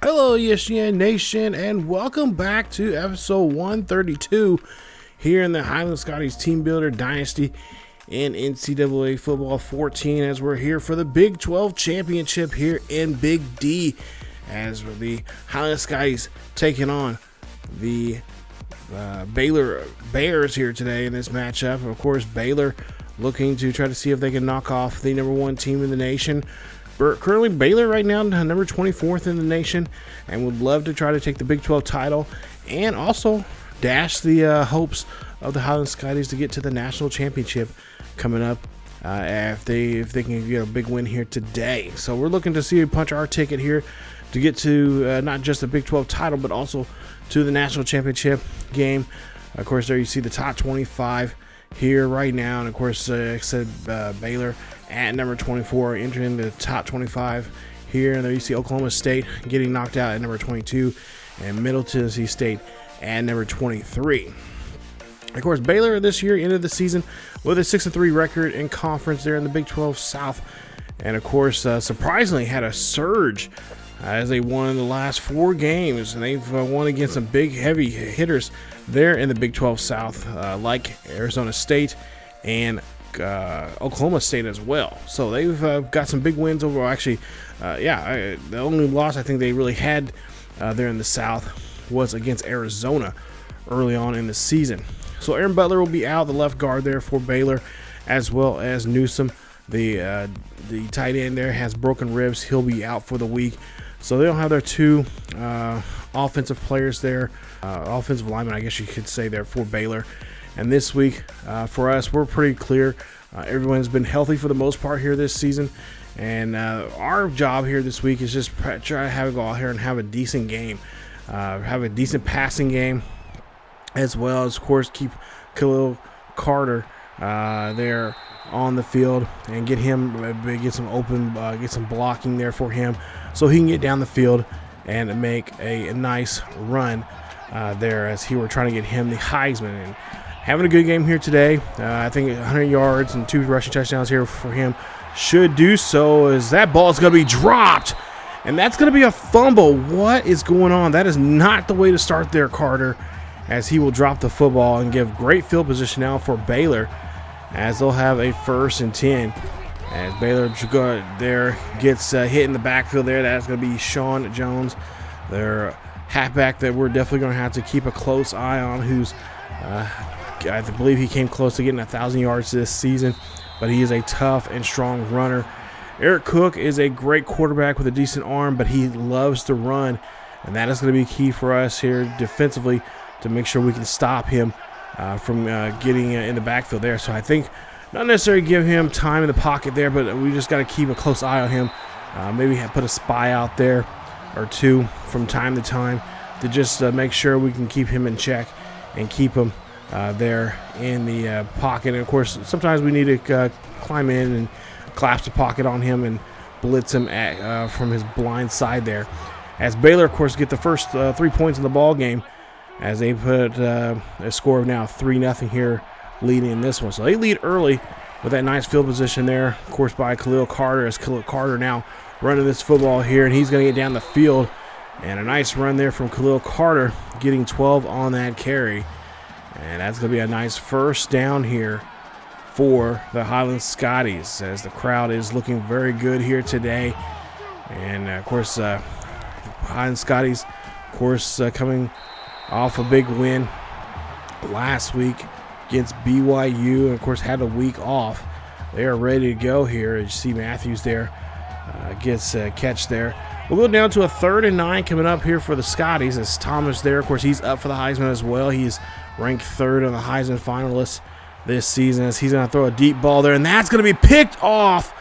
Hello ESGN Nation, and welcome back to episode 132 here in the Highland Scotties Teambuilder Dynasty in NCAA Football 14, as we're here for the Big 12 Championship here in Big D, as the Highland Scotties taking on the Baylor Bears here today in this matchup. Of course, Baylor looking to try to see if they can knock off the #1 team in the nation. Currently, Baylor right now number 24th in the nation, and would love to try to take the Big 12 title and also dash the hopes of the Highland Scotties to get to the national championship coming up if they can get a big win here today. So we're looking to see punch our ticket here to get to not just the Big 12 title, but also to the national championship game. Of course, there you see the top 25 here right now, and of course, like I said, Baylor at number 24 entering the top 25 here, and there you see Oklahoma State getting knocked out at number 22, and Middle Tennessee State at number 23. Of course, Baylor this year ended the season with a 6-3 record in conference there in the Big 12 South, and of course, surprisingly had a surge as they won the last 4 games, and they've won against some big heavy hitters there in the Big 12 South, like Arizona State and Oklahoma State as well. So they've got some big wins overall. Actually, the only loss I think they really had there in the South was against Arizona early on in the season. So Aaron Butler will be out, the left guard there for Baylor, as well as Newsom, the tight end there, has broken ribs. He'll be out for the week. So they don't have their 2 offensive players there, offensive linemen, I guess you could say, there for Baylor. And this week, for us, we're pretty clear. Everyone's been healthy for the most part here this season. And our job here this week is just try to have it go out here and have a decent game. Have a decent passing game, as well as, of course, keep Khalil Carter there on the field and get some open, get some blocking there for him so he can get down the field and make a nice run there, as he were trying to get him the Heisman. And having a good game here today. I think 100 yards and 2 rushing touchdowns here for him should do so, as that ball is going to be dropped, and that's going to be a fumble. What is going on? That is not the way to start there, Carter, as he will drop the football and give great field position now for Baylor, as they'll have a 1st and 10. As Baylor there gets hit in the backfield there, that's going to be Sean Jones, their halfback that we're definitely going to have to keep a close eye on, who's I believe he came close to getting 1,000 yards this season, but he is a tough and strong runner. Eric Cook is a great quarterback with a decent arm, but he loves to run, and that is going to be key for us here defensively to make sure we can stop him from getting in the backfield there. So I think not necessarily give him time in the pocket there, but we just got to keep a close eye on him. Maybe put a spy out there or 2 from time to time to just make sure we can keep him in check and keep him there in the pocket. And of course, sometimes we need to climb in and collapse the pocket on him and blitz him from his blind side there. As Baylor, of course, get the first 3 points in the ball game, as they put a score of now 3-0 here, leading in this one. So they lead early with that nice field position there, of course, by Khalil Carter, as Khalil Carter now running this football here, and he's going to get down the field. And a nice run there from Khalil Carter, getting 12 on that carry. And that's going to be a nice 1st down here for the Highland Scotties, as the crowd is looking very good here today. And, of course, Highland Scotties, of course, coming off a big win last week against BYU, and, of course, had a week off. They are ready to go here. As you see Matthews there gets a catch there. We'll go down to a 3rd and 9 coming up here for the Scotties, as Thomas there, of course, he's up for the Heisman as well. He's ranked 3rd on the Heisman finalists this season, as he's going to throw a deep ball there, and that's going to be picked off,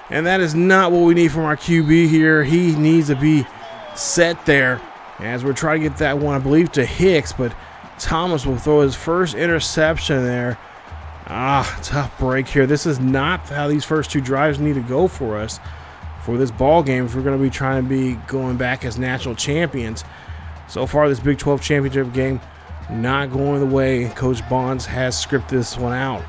and that is not what we need from our QB here. He needs to be set there, as we're trying to get that one, I believe, to Hicks, but Thomas will throw his first interception there. Tough break here. This is not how these first 2 drives need to go for us for this ball game if we're going to be trying to be going back as national champions. So far, this Big 12 championship game not going the way Coach Bonds has scripted this one out.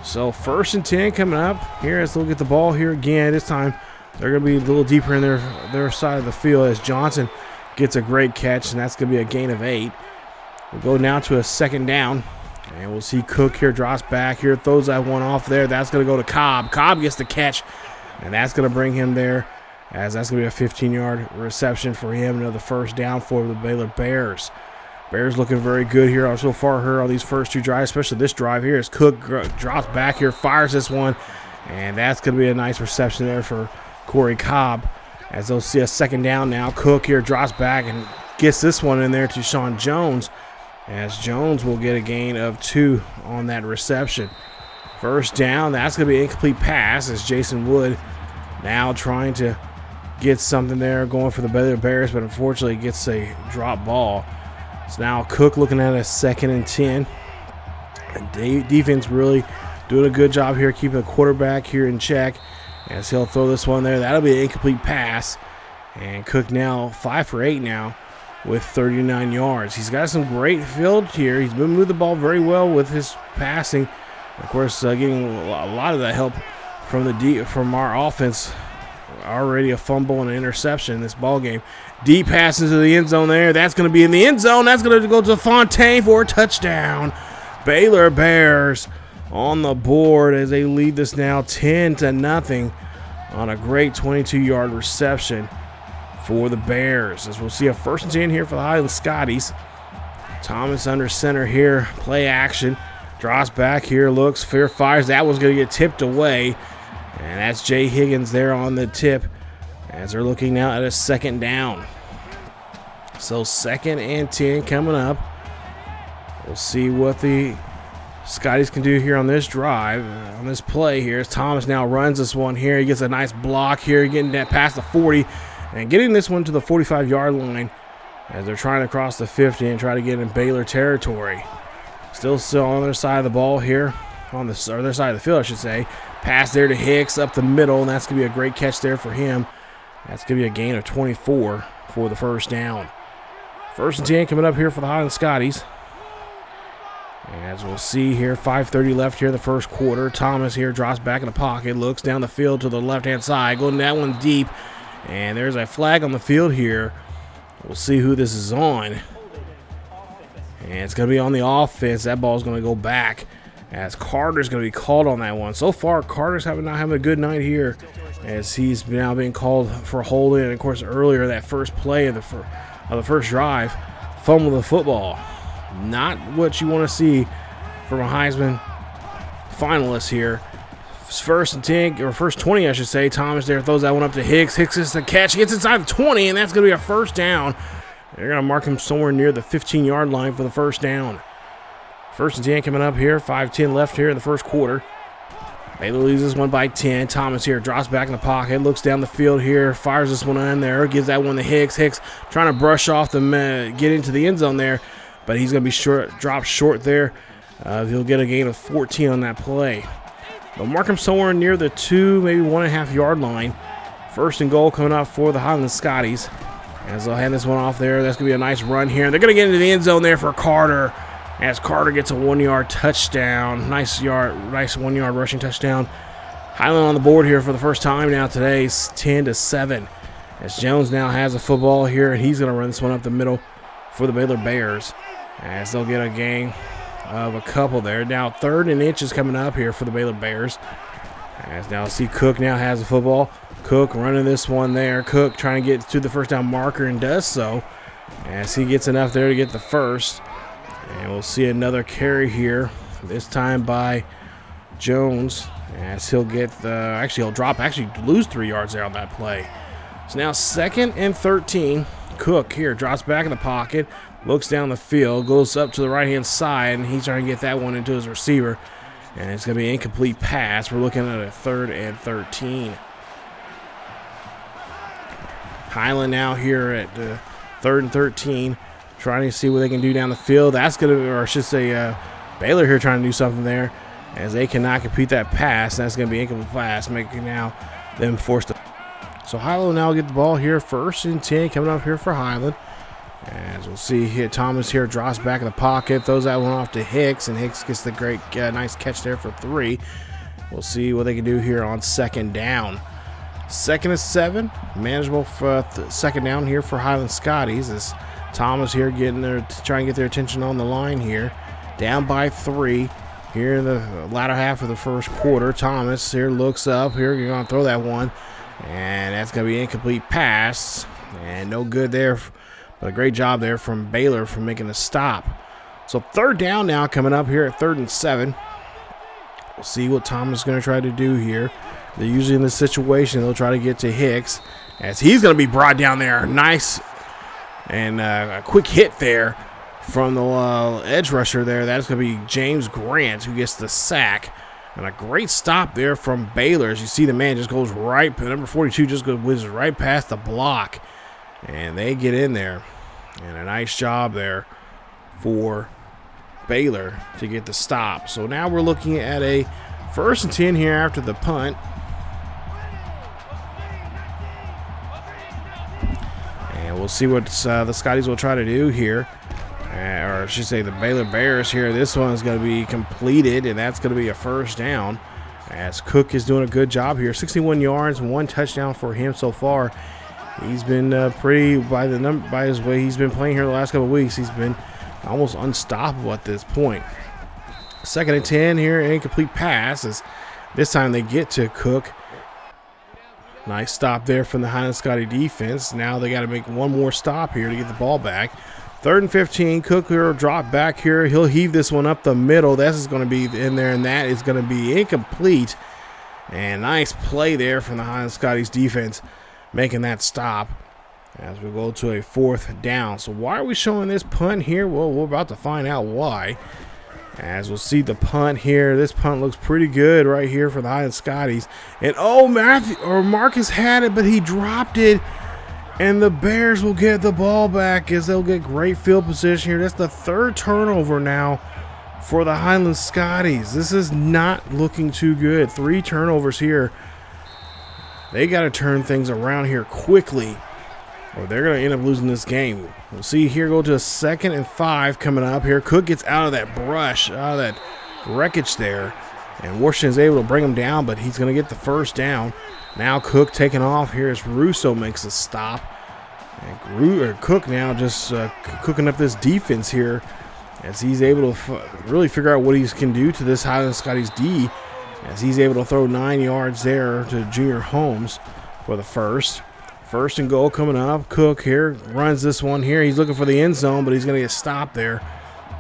So 1st and 10 coming up here, as they'll get the ball here again. This time they're going to be a little deeper in their side of the field, as Johnson gets a great catch, and that's going to be a gain of 8. We'll go now to a second down, and we'll see Cook here, drops back here, throws that one off there. That's going to go to Cobb. Cobb gets the catch, and that's going to bring him there, as that's going to be a 15-yard reception for him. Another first down for the Baylor Bears. Bears looking very good here so far here on these first 2 drives, especially this drive here as Cook drops back here, fires this one, and that's going to be a nice reception there for Corey Cobb. As they'll see a second down now. Cook here drops back and gets this one in there to Sean Jones, as Jones will get a gain of 2 on that reception. First down, that's going to be an incomplete pass as Jason Wood now trying to get something there going for the Baylor Bears, but unfortunately gets a drop ball. So now Cook looking at a 2nd and 10. And defense really doing a good job here keeping the quarterback here in check as he'll throw this one there. That'll be an incomplete pass. And Cook now 5 for 8 now with 39 yards. He's got some great field here. He's been moving the ball very well with his passing. Of course, getting a lot of that help from our offense. Already a fumble and an interception in this ball game. Deep pass into the end zone there. That's going to be in the end zone. That's going to go to Fontaine for a touchdown. Baylor Bears on the board as they lead this now 10-0 on a great 22-yard reception for the Bears. As we'll see a 1st and 10 here for the Highland Scotties. Thomas under center here. Play action. Drops back here. Looks. Fair fires. That one's going to get tipped away. And that's Jay Higgins there on the tip as they're looking now at a second down. So 2nd and 10 coming up. We'll see what the Scotties can do here on this drive, on this play here. As Thomas now runs this one here. He gets a nice block here, getting that past the 40 and getting this one to the 45-yard line as they're trying to cross the 50 and try to get in Baylor territory. Still on their side of the ball here, on the other side of the field, I should say. Pass there to Hicks up the middle, and that's going to be a great catch there for him. That's going to be a gain of 24 for the first down. 1st and 10 coming up here for the Highland Scotties. As we'll see here, 5:30 left here in the first quarter. Thomas here drops back in the pocket, looks down the field to the left-hand side, going that one deep. And there's a flag on the field here. We'll see who this is on. And it's going to be on the offense. That ball's going to go back, as Carter's going to be called on that one. So far, Carter's not having a good night here, as he's now being called for holding. And of course, earlier that first play of the first drive, fumbled the football. Not what you want to see from a Heisman finalist here. 1st and 10, or 1st 20, I should say. Thomas there throws that one up to Hicks. Hicks gets the catch, gets inside the 20, and that's going to be a first down. They're going to mark him somewhere near the 15-yard line for the first down. 1st and 10 coming up here. 5:10 left here in the first quarter. Baylor leads this one by 10. Thomas here drops back in the pocket, looks down the field here, fires this one in there, gives that one to Hicks. Hicks trying to brush off the get into the end zone there, but he's going to be dropped short there. He'll get a gain of 14 on that play. They'll mark him somewhere near the 2, maybe 1.5 yard line. 1st and goal coming up for the Highland Scotties. As they'll hand this one off there, that's going to be a nice run here. They're going to get into the end zone there for Carter, as Carter gets a 1-yard touchdown. Nice 1-yard rushing touchdown. Highland on the board here for the first time now today. It's 10-7. As Jones now has the football here, and he's going to run this one up the middle for the Baylor Bears, as they'll get a gain of a couple there. Now 3rd and inches coming up here for the Baylor Bears. As now see Cook now has the football. Cook running this one there. Cook trying to get to the first down marker and does so, as he gets enough there to get the first. And we'll see another carry here, this time by Jones, as he'll get the, he'll lose 3 yards there on that play. So now 2nd and 13. Cook here drops back in the pocket, looks down the field, goes up to the right-hand side, and he's trying to get that one into his receiver. And it's going to be an incomplete pass. We're looking at a 3rd and 13. Highland now here at 3rd and 13, trying to see what they can do down the field. That's going to, or I should say, Baylor here trying to do something there, as they cannot complete that pass. That's going to be incomplete pass, making now them forced to. So Highland will now get the ball here, 1st and 10 coming up here for Highland. As we'll see here, Thomas here drops back in the pocket, throws that one off to Hicks, and Hicks gets the great, nice catch there for 3. We'll see what they can do here on 2nd down. 2nd and 7. Manageable for second down here for Highland Scotties as Thomas here getting there to try and get their attention on the line here. Down by 3 here in the latter half of the first quarter. Thomas here looks up. Here you're going to throw that one. And that's going to be an incomplete pass. And no good there. But a great job there from Baylor for making a stop. So 3rd down now coming up here at 3rd and 7. We'll see what Thomas is going to try to do here. They're usually in this situation, they'll try to get to Hicks as he's going to be brought down there. Nice and a quick hit there from the edge rusher there. That's going to be James Grant who gets the sack. And a great stop there from Baylor. As you see, the man just goes right, number 42 just whizzes right past the block. And they get in there. And a nice job there for Baylor to get the stop. So now we're looking at a 1st and 10 here after the punt. And we'll see what the Scotties will try to do here. Or I should say the Baylor Bears here. This one is going to be completed, and that's going to be a 1st down. As Cook is doing a good job here. 61 yards, 1 touchdown for him so far. He's been pretty, by his way he's been playing here the last couple of weeks, he's been almost unstoppable at this point. 2nd and 10 here, incomplete pass as this time they get to Cook. Nice stop there from the Highland Scotty defense. Now they got to make one more stop here to get the ball back. 3rd and 15. Cook will drop back here. He'll heave this one up the middle. This is going to be in there, and that is going to be incomplete. And nice play there from the Highland Scotties defense, making that stop as we go to a 4th down. So why are we showing this punt here? Well, we're about to find out why. As we'll see the punt here. This punt looks pretty good right here for the Highland Scotties. And Marcus had it, but he dropped it. And the Bears will get the ball back as they'll get great field position here. That's the 3rd turnover now for the Highland Scotties. This is not looking too good. 3 turnovers here. They got to turn things around here quickly, or they're going to end up losing this game. We'll see here go to a 2nd and 5 coming up here. Cook gets out of that brush, out of that wreckage there. And Washington's able to bring him down, but he's going to get the 1st down. Now Cook taking off here as Russo makes a stop. And Cook now just cooking up this defense here as he's able to really figure out what he can do to this Highland Scotties D, as he's able to throw 9 yards there to Junior Holmes for the 1st. 1st and goal coming up. Cook here runs this one here. He's looking for the end zone, but he's going to get stopped there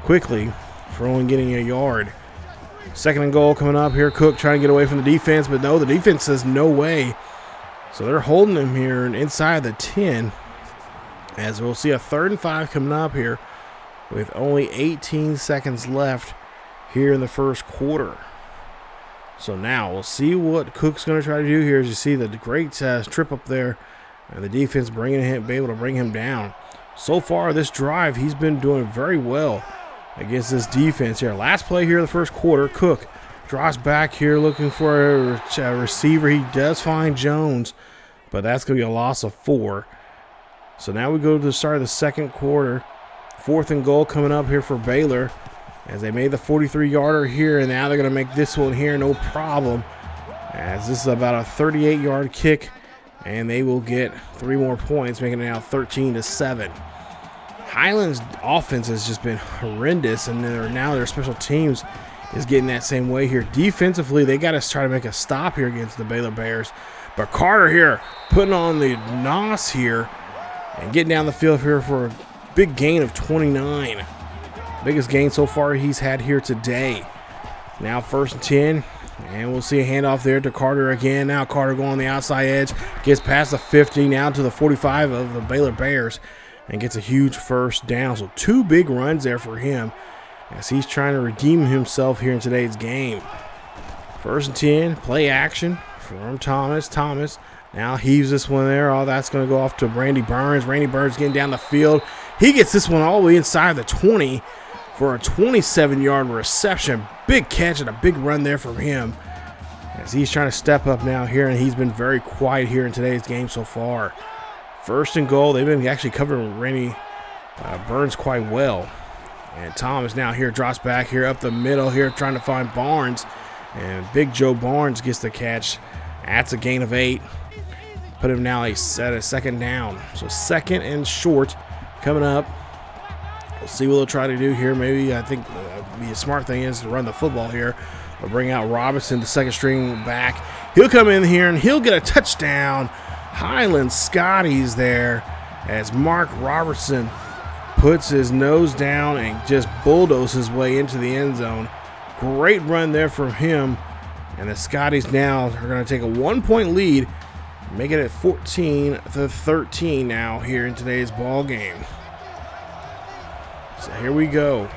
quickly for only getting a yard. 2nd and goal coming up here. Cook trying to get away from the defense, but no, the defense says no way. So they're holding him here inside the 10. As we'll see a 3rd and 5 coming up here with only 18 seconds left here in the 1st quarter. So now we'll see what Cook's going to try to do here. As you see the great trip up there, and the defense be able to bring him down. So far this drive, he's been doing very well against this defense here. Last play here of the 1st quarter. Cook drops back here looking for a receiver. He does find Jones, but that's going to be a loss of 4. So now we go to the start of the 2nd quarter. 4th and goal coming up here for Baylor, as they made the 43-yarder here, and now they're going to make this one here no problem, as this is about a 38-yard kick, and they will get 3 more points, making it now 13-7. Highland's offense has just been horrendous, and now their special teams is getting that same way here. Defensively, they got to try to make a stop here against the Baylor Bears. But Carter here putting on the NOS here and getting down the field here for a big gain of 29. Biggest gain so far he's had here today. Now 1st and 10. And we'll see a handoff there to Carter again. Now Carter going on the outside edge. Gets past the 50, now to the 45 of the Baylor Bears. And gets a huge 1st down. So 2 big runs there for him, as he's trying to redeem himself here in today's game. 1st and 10, play action from Thomas. Thomas now heaves this one there. Oh, that's going to go off to Randy Burns. Randy Burns getting down the field. He gets this one all the way inside the 20 for a 27-yard reception. Big catch and a big run there from him, as he's trying to step up now here, and he's been very quiet here in today's game so far. 1st and goal. They've been actually covering Randy Burns quite well. And Thomas now here drops back here up the middle here trying to find Barnes. And Big Joe Barnes gets the catch. That's a gain of 8. Put him now at a second down. So second and short coming up. We'll see what they'll try to do here. Maybe I think the smart thing is to run the football here. We'll bring out Robinson, the second string back. He'll come in here and he'll get a touchdown. Highland Scotties there as Mark Robertson puts his nose down and just bulldozes his way into the end zone. Great run there from him. And the Scotties now are going to take a 1-point lead, make it at 14-13 now here in today's ball game. So here we go.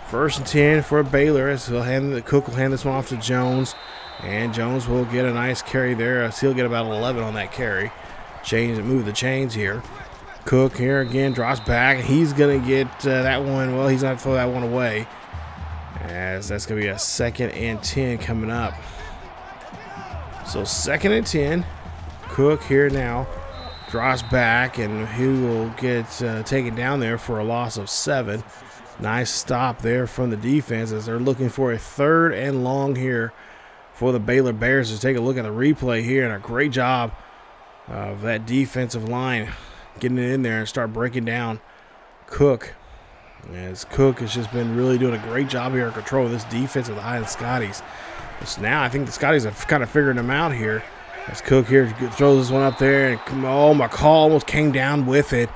First and 10 for Baylor as Cook will hand this one off to Jones. And Jones will get a nice carry there as he'll get about 11 on that carry. Move the chains here. Cook here again drops back. He's going to get that one. Well, he's going to throw that one away, as that's going to be a 2nd and 10 coming up. So 2nd and 10. Cook here now drops back, and he will get taken down there for a loss of 7. Nice stop there from the defense as they're looking for a 3rd and long here for the Baylor Bears. Just take a look at the replay here, and a great job of that defensive line getting it in there and start breaking down Cook. As Cook has just been really doing a great job here of control of this defense of the Highland Scotties. So now I think the Scotties have kind of figured them out here. As Cook here throws this one up there, and McCall almost came down with it.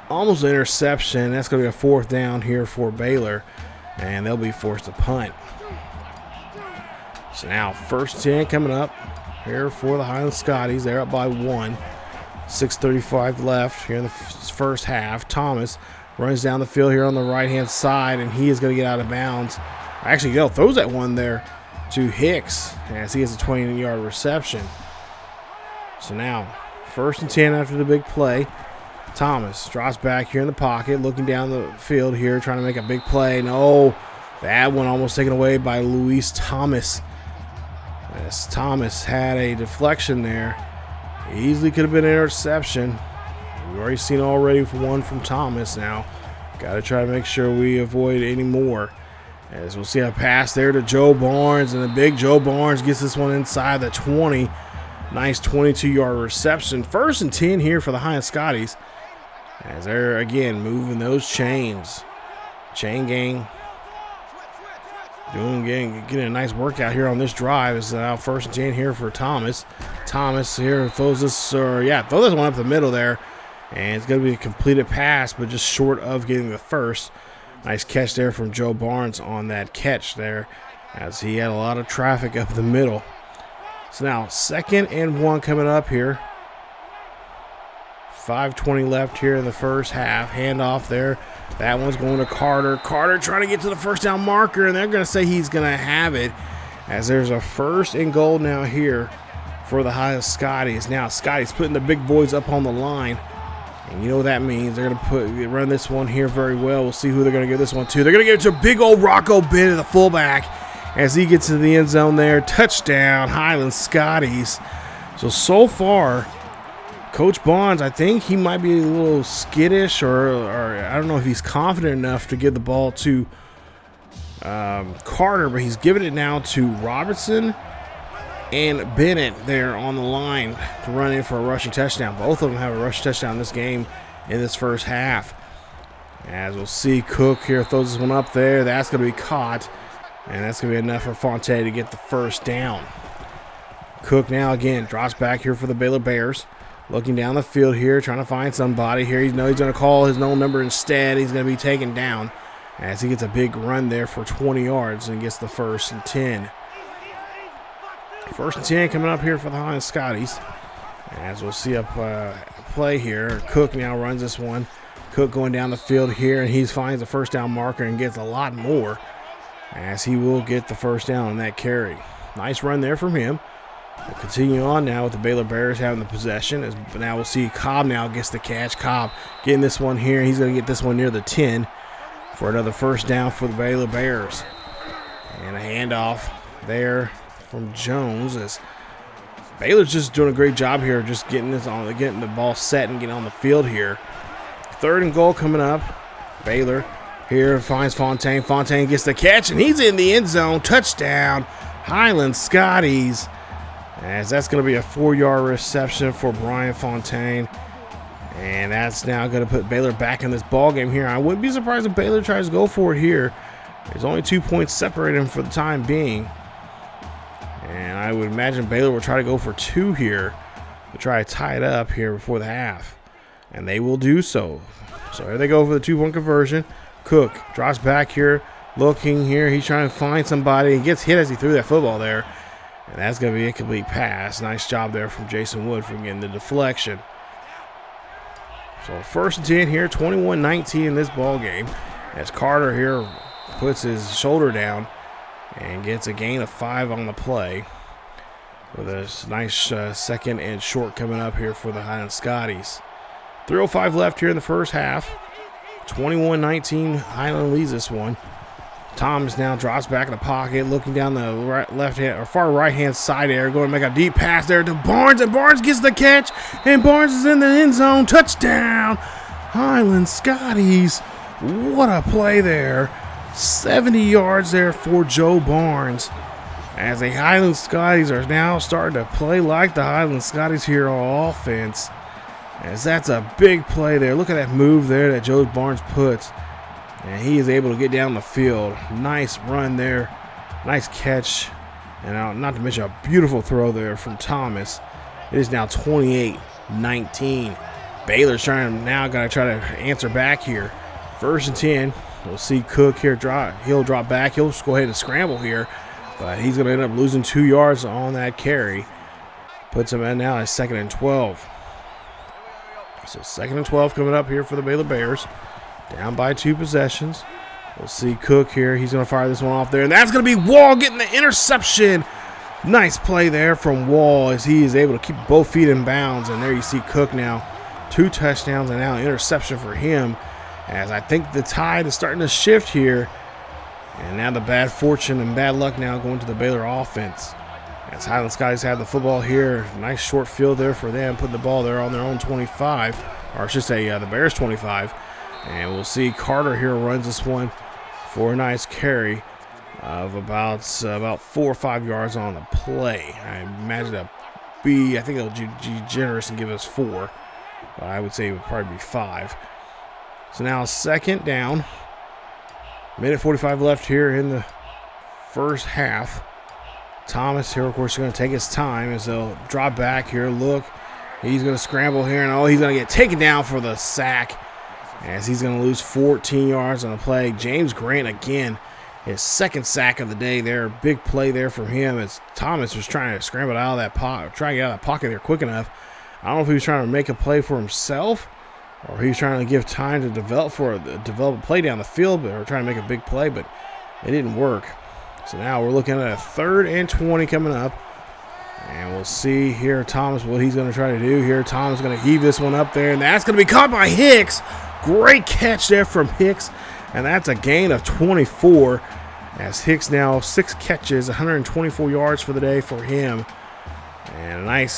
Almost an interception. That's going to be a 4th down here for Baylor, and they'll be forced to punt. So now 1st 10 coming up here for the Highland Scotties. They're up by 1. 6:35 left here in the first half. Thomas runs down the field here on the right-hand side, and he is going to get out of bounds. Actually, throws that one there to Hicks as he has a 20-yard reception. So now 1st and 10 after the big play. Thomas drops back here in the pocket, looking down the field here, trying to make a big play. No, that one almost taken away by Luis Thomas. As Thomas had a deflection there. Easily could have been an interception. We've already seen one from Thomas now. Got to try to make sure we avoid any more. As we'll see a pass there to Joe Barnes, and the big Joe Barnes gets this one inside the 20. Nice 22-yard reception. 1st and 10 here for the Highland Scotties, as they're again moving those chains. Chain gang getting a nice workout here on this drive. Is now 1st and 10 here for Thomas. Thomas here throws this one up the middle there, and it's going to be a completed pass, but just short of getting the first. Nice catch there from Joe Barnes on that catch there, as he had a lot of traffic up the middle. So now 2nd and 1 coming up here. 5:20 left here in the first half. Handoff there. That one's going to Carter. Carter trying to get to the 1st down marker, and they're going to say he's going to have it, as there's a 1st and goal now here for the Highland Scotties. Now Scotties putting the big boys up on the line, and you know what that means. They're going to run this one here very well. We'll see who they're going to give this one to. They're going to give it to big old Rocco Bennett, the fullback, as he gets to the end zone there. Touchdown, Highland Scotties. So far, Coach Bonds, I think he might be a little skittish, or I don't know if he's confident enough to give the ball to Carter, but he's giving it now to Robertson and Bennett there on the line to run in for a rushing touchdown. Both of them have a rushing touchdown in this game in this first half. As we'll see, Cook here throws this one up there. That's going to be caught, and that's going to be enough for Fonte to get the 1st down. Cook now again drops back here for the Baylor Bears. Looking down the field here, trying to find somebody here. He's going to call his own number instead. He's going to be taken down as he gets a big run there for 20 yards and gets the 1st and 10. 1st and 10 coming up here for the Highland Scotties. As we'll see a play here. Cook now runs this one. Cook going down the field here, and he finds a 1st down marker and gets a lot more, as he will get the 1st down on that carry. Nice run there from him. We'll continue on now with the Baylor Bears having the possession. Now we'll see Cobb now gets the catch. Cobb getting this one here. He's going to get this one near the 10 for another 1st down for the Baylor Bears. And a handoff there from Jones, as Baylor's just doing a great job here, just getting the ball set and getting on the field here. 3rd and goal coming up. Baylor here finds Fontaine. Fontaine gets the catch, and he's in the end zone. Touchdown, Highland Scotties. as that's going to be a 4-yard reception for Brian Fontaine. And that's now going to put Baylor back in this ball game here. I wouldn't be surprised if Baylor tries to go for it here. There's only 2 points separating them for the time being. And I would imagine Baylor will try to go for 2 here to try to tie it up here before the half. And they will do so. So here they go for the 2-point conversion. Cook drops back here, looking here. He's trying to find somebody. He gets hit as he threw that football there. And that's going to be a complete pass. Nice job there from Jason Wood for getting the deflection. So 1st and 10 here, 21-19 in this ball game. As Carter here puts his shoulder down and gets a gain of 5 on the play. With a nice 2nd and short coming up here for the Highland Scotties. 3:05 left here in the first half. 21-19, Highland leads this one. Thomas now drops back in the pocket, looking down the far right-hand side there, going to make a deep pass there to Barnes, and Barnes gets the catch, and Barnes is in the end zone. Touchdown, Highland Scotties. What a play there. 70 yards there for Joe Barnes. As the Highland Scotties are now starting to play like the Highland Scotties here on offense. As that's a big play there. Look at that move there that Joe Barnes puts. And he is able to get down the field. Nice run there. Nice catch. And not to mention a beautiful throw there from Thomas. It is now 28-19. Baylor's now got to try to answer back here. 1st and 10. We'll see Cook here he'll drop back. He'll just go ahead and scramble here. But he's going to end up losing 2 yards on that carry. Puts him in now at 2nd and 12. So 2nd and 12 coming up here for the Baylor Bears. Down by 2 possessions. We'll see Cook here. He's going to fire this one off there. And that's going to be Wall getting the interception. Nice play there from Wall as he is able to keep both feet in bounds. And there you see Cook now. 2 touchdowns and now an interception for him. As I think the tide is starting to shift here. And now the bad fortune and bad luck now going to the Baylor offense. As Highland Scotties have the football here. Nice short field there for them. Putting the ball there on their own 25. Or I should say the Bears 25. And we'll see Carter here runs this one for a nice carry of about 4 or 5 yards on the play. I imagine I think it'll be generous and give us 4. But I would say it would probably be 5. So now 2nd down. Minute 45 left here in the first half. Thomas here, of course, is going to take his time as they'll drop back here. Look, he's going to scramble here, and he's going to get taken down for the sack as he's going to lose 14 yards on the play. James Grant again, his 2nd sack of the day there. Big play there from him as Thomas was trying to scramble out of that pocket, trying to get out of that pocket there quick enough. I don't know if he was trying to make a play for himself or he was trying to give time to develop a play down the field, or trying to make a big play, but it didn't work. So now we're looking at a 3rd and 20 coming up. And we'll see here Thomas what he's going to try to do here. Thomas is going to heave this one up there, and that's going to be caught by Hicks. Great catch there from Hicks, and that's a gain of 24. As Hicks now 6 catches, 124 yards for the day for him. And a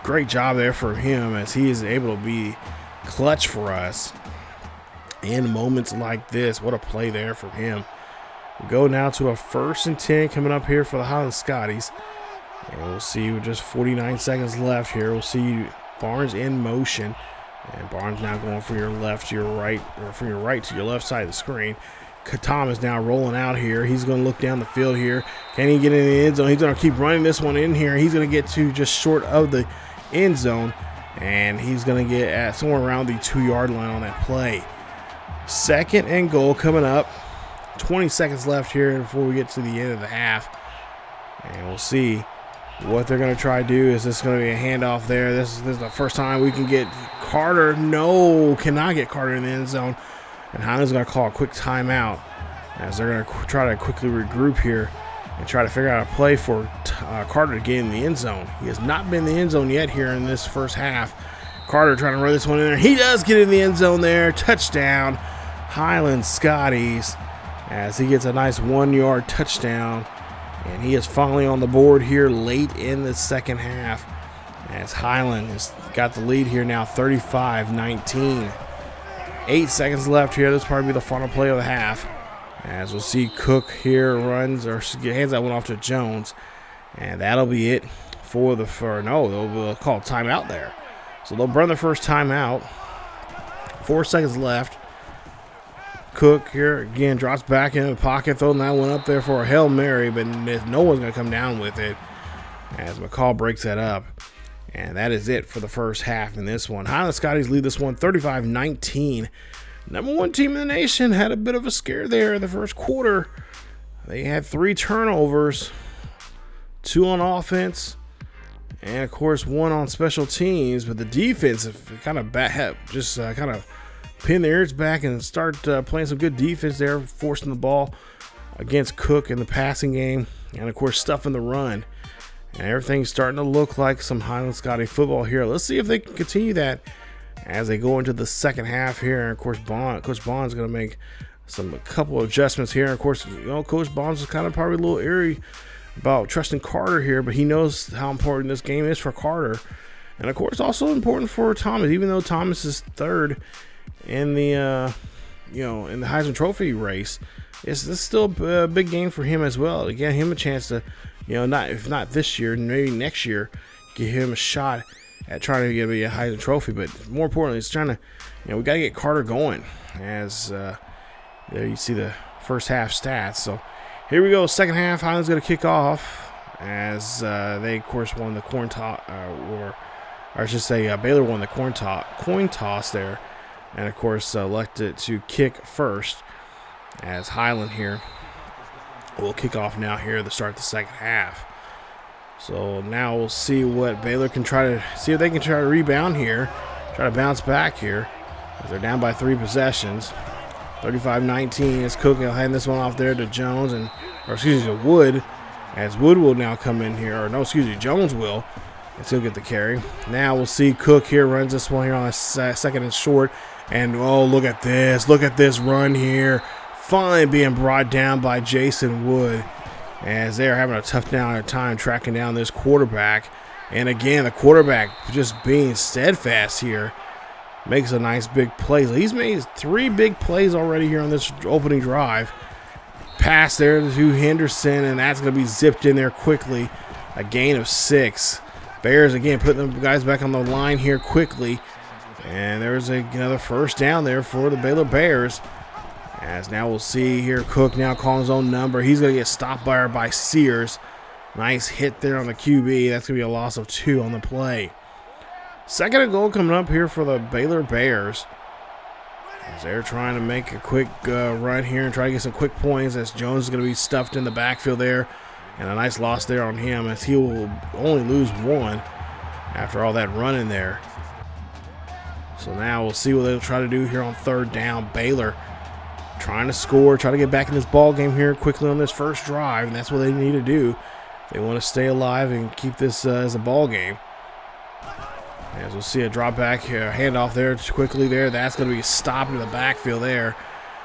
great job there for him as he is able to be clutch for us in moments like this. What a play there from him. We go now to a 1st and 10 coming up here for the Highland Scotties. And we'll see with just 49 seconds left here. We'll see Barnes in motion. And Barnes now going from your left to your right, or from your right to your left side of the screen. Thomas now rolling out here. He's going to look down the field here. Can he get in the end zone? He's going to keep running this one in here. He's going to get to just short of the end zone. And he's going to get at somewhere around the 2-yard line on that play. 2nd and goal coming up. 20 seconds left here before we get to the end of the half. And we'll see what they're going to try to do. Is this going to be a handoff there? This is the first time we can get Carter. No, cannot get Carter in the end zone. And Highland's going to call a quick timeout as they're going to try to quickly regroup here and try to figure out a play for Carter to get in the end zone. He has not been in the end zone yet here in this first half. Carter trying to run this one in there. He does get in the end zone there. Touchdown, Highland Scotties, as he gets a nice 1-yard touchdown. And he is finally on the board here late in the second half as Highland has got the lead here now 35-19. 8 seconds left here. This will probably be the final play of the half. As we'll see Cook here hands that one off to Jones. And that'll be it they'll call timeout there. So they'll burn the first timeout. 4 seconds left. Cook here again drops back in the pocket, throwing that one up there for a Hail Mary, but no one's going to come down with it as McCall breaks that up. And that is it for the first half in this one. Highland Scotties lead this one 35-19. Number 1 team in the nation had a bit of a scare there in the first quarter. They had 3 turnovers, 2 on offense, and of course 1 on special teams. But the defense kind of kind of pin their ears back and start playing some good defense there, forcing the ball against Cook in the passing game, and of course stuffing the run. And everything's starting to look like some Highland Scotty football here. Let's see if they can continue that as they go into the second half here. And of course, Coach Bond's going to make a couple of adjustments here. And of course, Coach Bonds is kind of probably a little eerie about trusting Carter here, but he knows how important this game is for Carter. And of course, also important for Thomas, even though Thomas is third in the in the Heisman Trophy race. This is still a big game for him as well. To get him a chance to, if not this year, maybe next year, give him a shot at trying to get a Heisman Trophy. But more importantly, it's trying to, we got to get Carter going. As there you see the first half stats. So here we go, second half. Highland's going to kick off as they, of course, won the coin toss, or I should say Baylor won the coin toss there. And, of course, elected to kick first as Highland here will kick off now here to start the second half. So now we'll see what Baylor can see if they can try to rebound here, try to bounce back here. As they're down by 3 possessions. 35-19 as Cook will hand this one off there to Jones, to Wood, as Wood will now come in here, Jones will, and still get the carry. Now we'll see Cook here runs this one here on a second and short. And, look at this run here. Finally being brought down by Jason Wood as they're having a tough time tracking down this quarterback. And again, the quarterback just being steadfast here makes a nice big play. So he's made 3 big plays already here on this opening drive. Pass there to Henderson, and that's going to be zipped in there quickly. A gain of 6. Bears, again, putting the guys back on the line here quickly. And there's another first down there for the Baylor Bears. As now we'll see here, Cook now calling his own number. He's going to get stopped by Sears. Nice hit there on the QB. That's going to be a loss of 2 on the play. Second and goal coming up here for the Baylor Bears. As they're trying to make a quick run here and try to get some quick points, as Jones is going to be stuffed in the backfield there. And a nice loss there on him, as he will only lose 1 after all that running there. So now we'll see what they'll try to do here on third down. Baylor trying to score, try to get back in this ball game here quickly on this first drive, and that's what they need to do. They want to stay alive and keep this as a ball game. As we'll see a drop back here, handoff there quickly there. That's going to be stopped in the backfield there.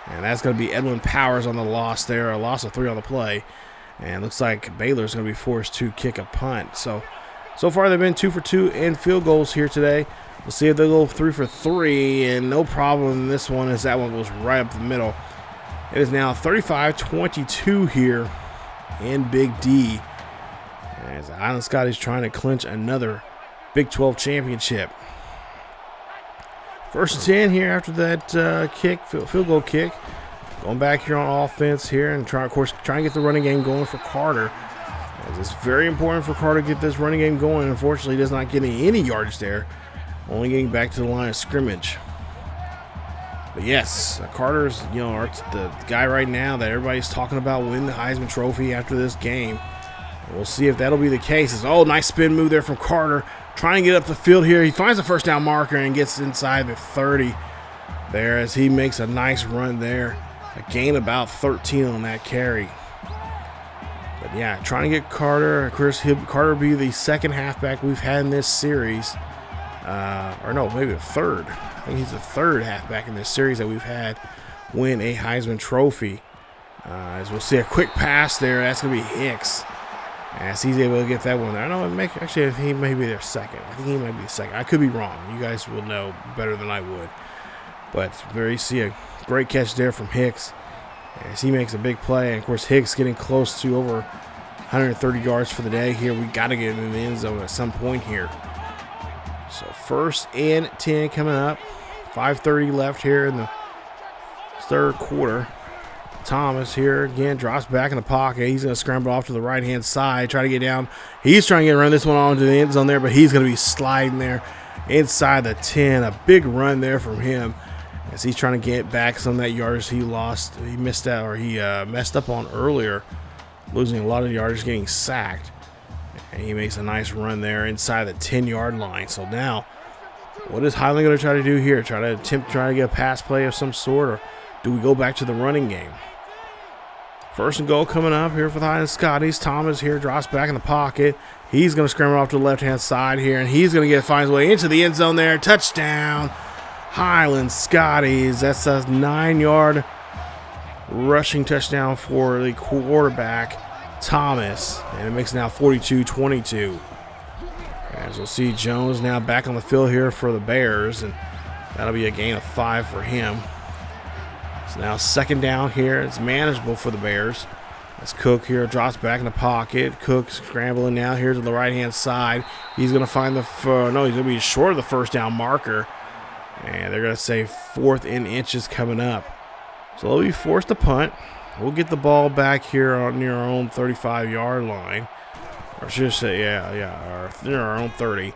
And that's going to be Edwin Powers on the loss there, a loss of 3 on the play. And looks like Baylor's going to be forced to kick a punt. So far they've been 2 for 2 in field goals here today. We'll see if they'll go 3 for 3, and no problem in this one as that one goes right up the middle. It is now 35-22 here in Big D. As Highland Scotties trying to clinch another Big 12 championship. First and 10 here after that field goal kick. Going back here on offense here and trying to get the running game going for Carter. As it's very important for Carter to get this running game going. Unfortunately, he does not get any yardage there. Only getting back to the line of scrimmage. But yes, Carter's the guy right now that everybody's talking about winning the Heisman Trophy after this game. And we'll see if that'll be the case. Nice spin move there from Carter. Trying to get up the field here. He finds a first down marker and gets inside the 30 there as he makes a nice run there. A gain about 13 on that carry. But yeah, trying to get Carter. Of course, Carter will be the second halfback we've had in this series. Maybe the third. I think he's the third halfback in this series that we've had win a Heisman Trophy. As we'll see a quick pass there. That's going to be Hicks. As he's able to get that one there. I know he may be their second. I think he might be the second. I could be wrong. You guys will know better than I would. But there you see a great catch there from Hicks as he makes a big play. And, of course, Hicks getting close to over 130 yards for the day here. We got to get in the end zone at some point here. So 1st and 10 coming up. 5:30 left here in the third quarter. Thomas here again drops back in the pocket. He's going to scramble off to the right-hand side, try to get down. He's trying to run this one onto the end zone there, but he's going to be sliding there inside the 10. A big run there from him as he's trying to get back some of that yardage he lost. He missed out, or he messed up on earlier, losing a lot of yardage, getting sacked. And he makes a nice run there inside the 10-yard line. So now, what is Highland going to try to do here? Try to get a pass play of some sort, or do we go back to the running game? 1st and goal coming up here for the Highland Scotties. Thomas here drops back in the pocket. He's going to scramble off to the left-hand side here, and he's going to find his way into the end zone there. Touchdown, Highland Scotties. That's a 9-yard rushing touchdown for the quarterback, Thomas, and it makes it now 42-22. As we'll see, Jones now back on the field here for the Bears, and that'll be a gain of 5 for him. So now 2nd down here. It's manageable for the Bears. As Cook here drops back in the pocket. Cook scrambling now here to the right-hand side. He's going to find the he's going to be short of the 1st down marker, and they're going to say 4th and inches coming up. So they'll be forced to punt. We'll get the ball back here near our own 35-yard line. Or should I say, or near our own 30.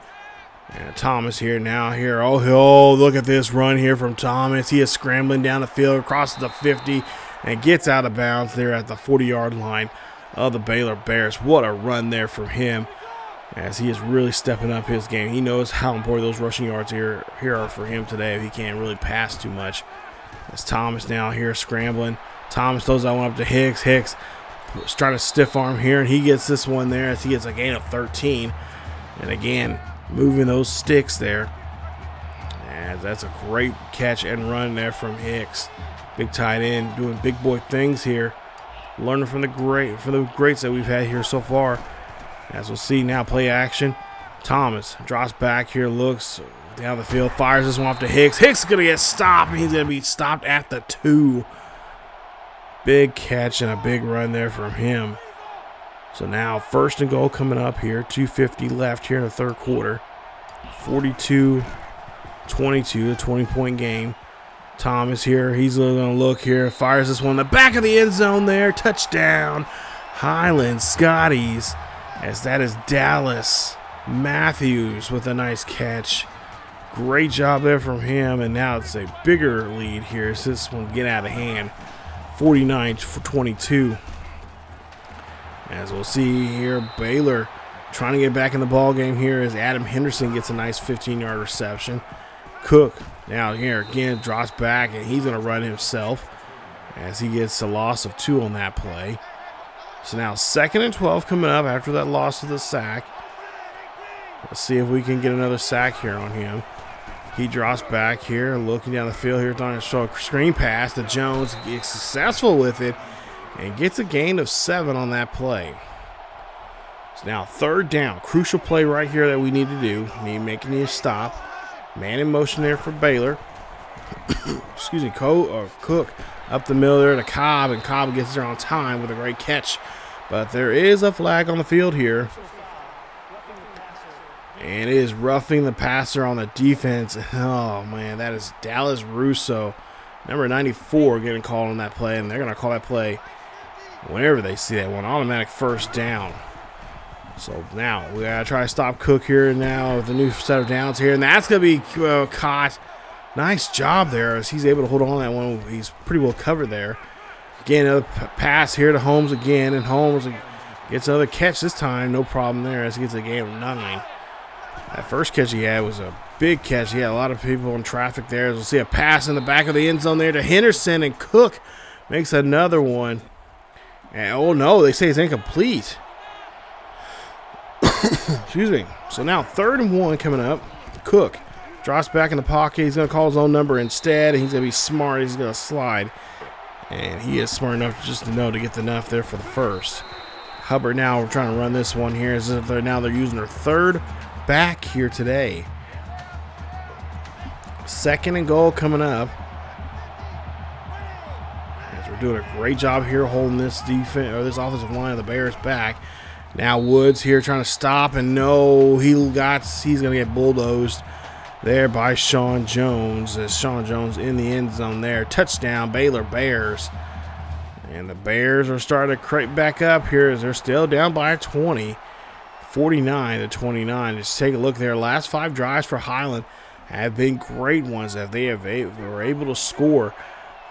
And Thomas here now here. Oh, look at this run here from Thomas. He is scrambling down the field, crosses the 50, and gets out of bounds there at the 40-yard line of the Baylor Bears. What a run there from him, as he is really stepping up his game. He knows how important those rushing yards here are for him today if he can't really pass too much. As Thomas now here scrambling. Thomas throws that one up to Hicks. Hicks is trying to stiff arm here, and he gets this one there as he gets a gain of 13. And again, moving those sticks there. And that's a great catch and run there from Hicks. Big tight end doing big boy things here. Learning from the greats that we've had here so far. As we'll see now, play action. Thomas drops back here, looks down the field, fires this one off to Hicks. Hicks is going to get stopped, and he's going to be stopped at the 2. Big catch and a big run there from him. So now 1st and goal coming up here. 2:50 left here in the third quarter. 42-22, a 20-point game. Thomas here, he's going to look here, fires this one in the back of the end zone there. Touchdown, Highland Scotties, as that is Dallas Matthews with a nice catch. Great job there from him, and now it's a bigger lead here as this one get out of hand. 49-22. As we'll see here, Baylor trying to get back in the ball game here as Adam Henderson gets a nice 15-yard reception. Cook now here again drops back, and he's going to run himself as he gets a loss of 2 on that play. So now 2nd and 12 coming up after that loss of the sack. Let's see if we can get another sack here on him. He drops back here, looking down the field here, trying to show a screen pass to Jones. Gets successful with it and gets a gain of 7 on that play. So now 3rd down, crucial play right here that we need to do. Making you stop. Man in motion there for Baylor. Excuse me, Cook up the middle there to Cobb, and Cobb gets there on time with a great catch. But there is a flag on the field here. And it is roughing the passer on the defense. Oh, man, that is Dallas Russo, number 94, getting called on that play. And they're going to call that play whenever they see that one. Automatic 1st down. So now we got to try to stop Cook here now with the new set of downs here. And that's going to be caught. Nice job there as he's able to hold on to that one. He's pretty well covered there. Again, another pass here to Holmes again. And Holmes gets another catch this time. No problem there as he gets a gain of 9. That first catch he had was a big catch. He had a lot of people in traffic there. We'll see a pass in the back of the end zone there to Henderson, and Cook makes another one. And oh no, they say it's incomplete. Excuse me. So now 3rd and 1 coming up. Cook drops back in the pocket. He's going to call his own number instead. He's going to be smart. He's going to slide. And he is smart enough just to know to get the enough there for the 1st. Hubbard now we're trying to run this one here. As if they're using their 3rd back here today. 2nd and goal coming up. As we're doing a great job here holding this defense or this offensive line of the Bears back. Now Woods here trying to stop, and no, he's going to get bulldozed there by Sean Jones. As Sean Jones in the end zone there. Touchdown, Baylor Bears. And the Bears are starting to creep back up here as they're still down by 20, 49-29. Just take a look there. Last 5 drives for Highland have been great ones that they were able to score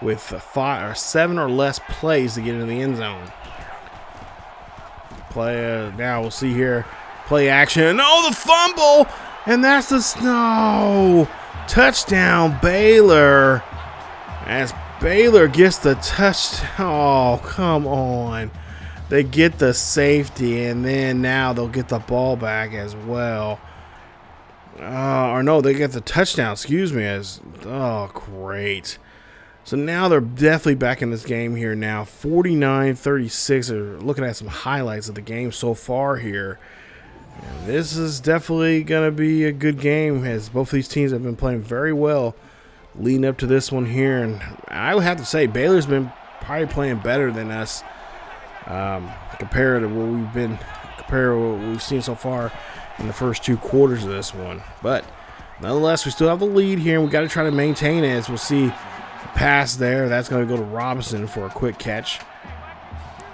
with 5 or 7 or less plays to get into the end zone. Now we'll see here. Play action. Oh, the fumble! And that's the snow. Touchdown, Baylor. As Baylor gets the touchdown. Oh, come on. They get the safety, and then now they'll get the ball back as well. Or no, they get the touchdown, excuse me. Oh, great. So now they're definitely back in this game here now. 49-36. They're looking at some highlights of the game so far here. And this is definitely going to be a good game as both of these teams have been playing very well leading up to this one here. And I would have to say Baylor's been probably playing better than us compared to what we've seen so far in the first 2 quarters of this one. But nonetheless, we still have the lead here, and we got to try to maintain it. As we'll see, pass there. That's going to go to Robinson for a quick catch.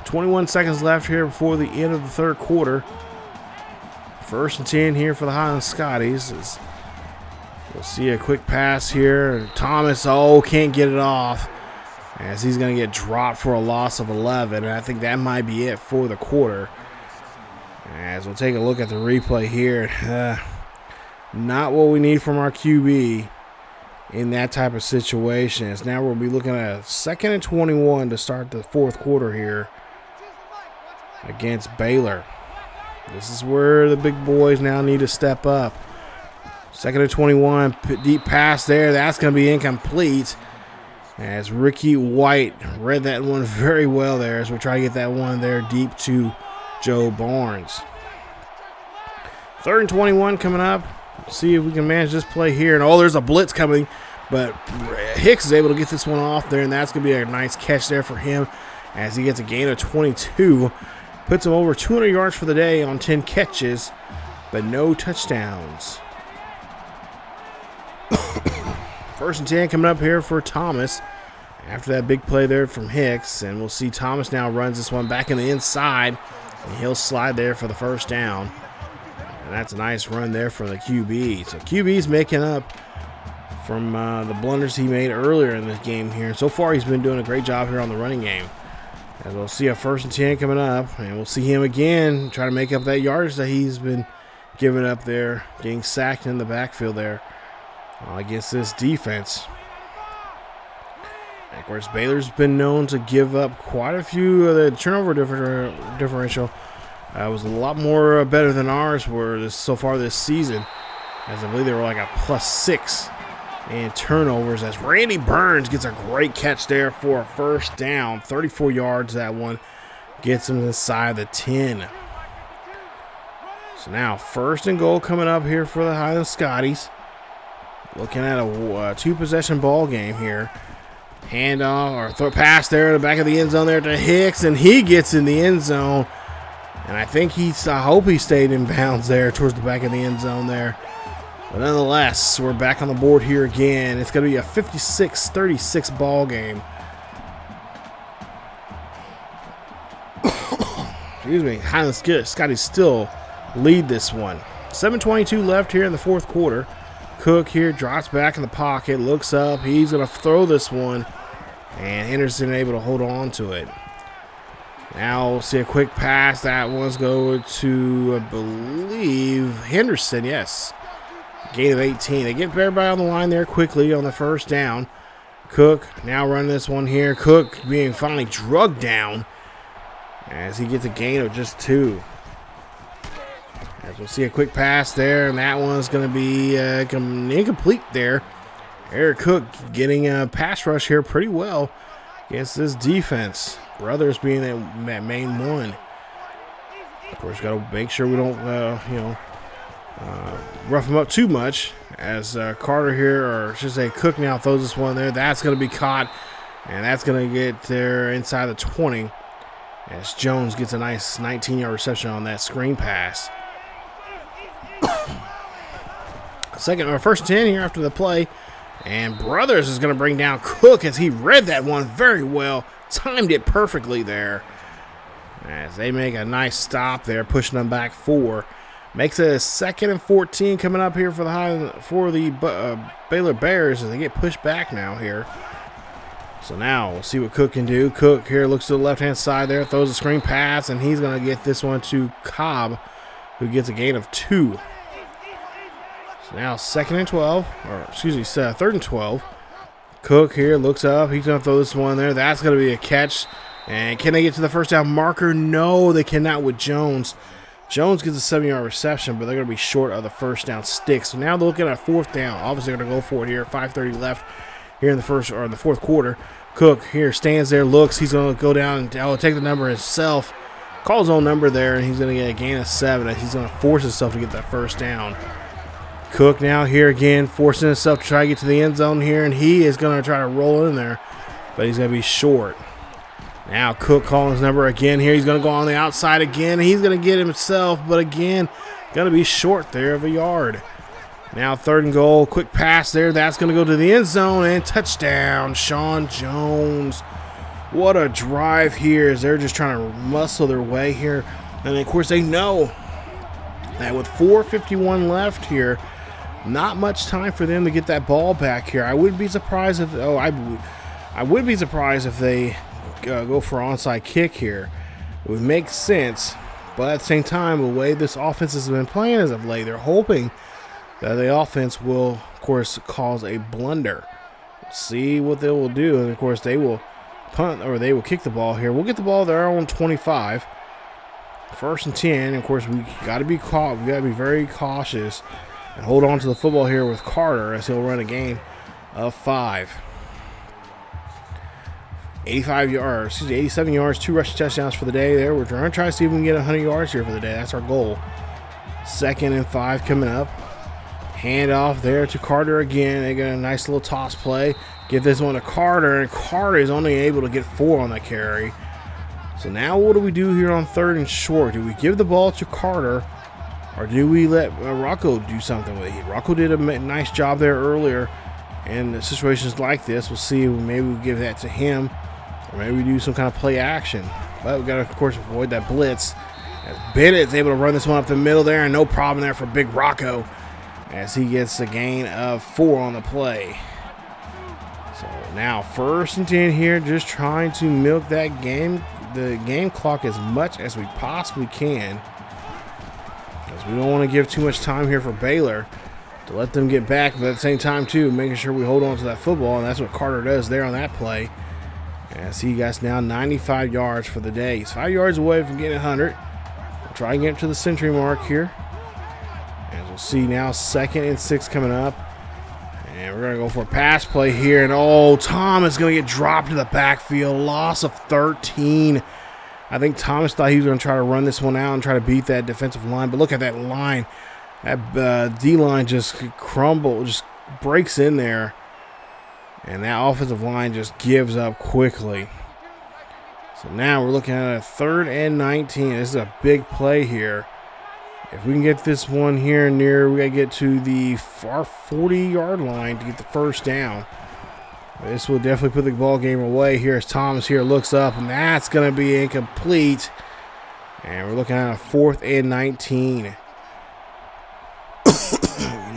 21 seconds left here before the end of the 3rd quarter. 1st and 10 here for the Highland Scotties. We'll see a quick pass here. Thomas, can't get it off as he's going to get dropped for a loss of 11. And I think that might be it for the quarter. As we'll take a look at the replay here. Not what we need from our QB in that type of situation. As now we'll be looking at 2nd and 21 to start the 4th quarter here against Baylor. This is where the big boys now need to step up. 2nd and 21, deep pass there. That's going to be incomplete. As Ricky White read that one very well there as we try to get that one there deep to Joe Barnes. 3rd and 21 coming up. See if we can manage this play here. And there's a blitz coming, but Hicks is able to get this one off there, and that's going to be a nice catch there for him as he gets a gain of 22. Puts him over 200 yards for the day on 10 catches, but no touchdowns. 1st and 10 coming up here for Thomas after that big play there from Hicks. And we'll see Thomas now runs this one back in the inside, and he'll slide there for the 1st down. And that's a nice run there from the QB. So QB's making up from the blunders he made earlier in this game here. So far, he's been doing a great job here on the running game. As we'll see a 1st and 10 coming up, and we'll see him again try to make up that yardage that he's been giving up there, getting sacked in the backfield there against this defense. And of course, Baylor's been known to give up quite a few. The turnover differential was a lot more better than ours were so far this season, as I believe they were like a +6 in turnovers. As Randy Burns gets a great catch there for a 1st down, 34 yards. That one gets him inside the 10. So now 1st and goal coming up here for the Highland Scotties. Looking at a 2-possession ball game here. Handoff or pass there in the back of the end zone there to Hicks, and he gets in the end zone. And I hope he stayed in bounds there towards the back of the end zone there. But nonetheless, we're back on the board here again. It's going to be a 56-36 ball game. Excuse me. Highland Scotties still lead this one. 7:22 left here in the 4th quarter. Cook here drops back in the pocket, looks up. He's going to throw this one, and Henderson able to hold on to it. Now we'll see a quick pass. That one's going to, I believe, Henderson, yes. Gain of 18. They get everybody on the line there quickly on the 1st down. Cook now running this one here. Cook being finally drugged down as he gets a gain of just 2. As we'll see a quick pass there, and that one's going to be incomplete there. Eric Cook getting a pass rush here pretty well against this defense. Brothers being that main one. Of course, got to make sure we don't, rough him up too much. As Carter here, or I should say Cook now throws this one there. That's going to be caught, and that's going to get there inside the 20. as Jones gets a nice 19-yard reception on that screen pass. First and 10 here after the play. And Brothers is going to bring down Cook as he read that one very well. Timed it perfectly there. As they make a nice stop there, pushing them back 4. Makes it a 2nd and 14 coming up here for the Baylor Bears as they get pushed back now here. So now we'll see what Cook can do. Cook here looks to the left-hand side there, throws a screen pass, and he's going to get this one to Cobb, who gets a gain of 2. So now 2nd and 12, or excuse me, 3rd and 12. Cook here looks up. He's going to throw this one there. That's going to be a catch. And can they get to the first down marker? No, they cannot with Jones. Jones gets a 7-yard reception, but they're going to be short of the first down stick. So now they're looking at 4th down. Obviously, they're going to go for it here. 5:30 left here in the fourth quarter. Cook here stands there, looks. He's going to go down and take the number himself. Calls his own number there, and he's going to get a gain of 7. As he's going to force himself to get that first down. Cook now here again, forcing himself to try to get to the end zone here, and he is going to try to roll in there, but he's going to be short. Now Cook calling his number again here. He's going to go on the outside again. He's going to get himself, but again, going to be short there of a yard. Now 3rd and goal. Quick pass there. That's going to go to the end zone and touchdown, Sean Jones. What a drive here as they're just trying to muscle their way here. And of course they know that with 4:51 left here, not much time for them to get that ball back here. I wouldn't be surprised if I would be surprised if they go for an onside kick here. It would make sense, but at the same time, the way this offense has been playing as of late, they're hoping that the offense will, of course, cause a blunder. See what they will do, and of course, they will punt or they will kick the ball here. We'll get the ball there on 25. 1st and 10. Of course, we got to be caught. We got to be very cautious and hold on to the football here with Carter as he'll run a gain of 5. 87 yards, 2 rushing touchdowns for the day there. We're going to try to see if we can get 100 yards here for the day. That's our goal. 2nd and 5 coming up. Handoff there to Carter again. They got a nice little toss play. Give this one to Carter, and Carter is only able to get 4 on that carry. So now what do we do here on 3rd and short? Do we give the ball to Carter, or do we let Rocco do something with it? Rocco did a nice job there earlier in situations like this. We'll see. Maybe we give that to him, or maybe we do some kind of play action. But we've got to, of course, avoid that blitz. As Bennett's able to run this one up the middle there, and no problem there for Big Rocco as he gets a gain of 4 on the play. So now 1st and 10 here, just trying to milk that the game clock as much as we possibly can, because we don't want to give too much time here for Baylor to let them get back, but at the same time too making sure we hold on to that football, and that's what Carter does there on that play, as he got now 95 yards for the day. He's 5 yards away from getting 100. We'll try and get to the century mark here, as we'll see now 2nd and 6 coming up. And we're going to go for a pass play here. And, Tom is going to get dropped to the backfield. Loss of 13. I think Thomas thought he was going to try to run this one out and try to beat that defensive line. But look at that line. That D-line just just breaks in there. And that offensive line just gives up quickly. So now we're looking at a 3rd and 19. This is a big play here. If we can get this one here near, we got to get to the far 40-yard line to get the first down. This will definitely put the ball game away here as Thomas here looks up, and that's going to be incomplete. And we're looking at a 4th and 19.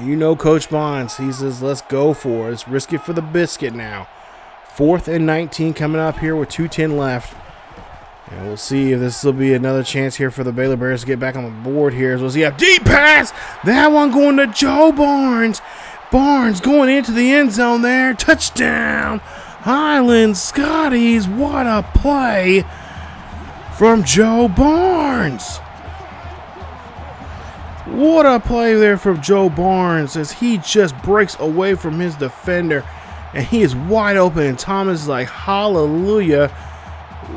You know Coach Bonds, he says, let's go for it. Let's risk it for the biscuit now. 4th and 19 coming up here with 2:10 left. And we'll see if this will be another chance here for the Baylor Bears to get back on the board here. So we'll see a deep pass. That one going to Joe Barnes. Barnes going into the end zone there. Touchdown. Highland Scotties. What a play from Joe Barnes. What a play there from Joe Barnes as he just breaks away from his defender. And he is wide open. And Thomas is like, hallelujah.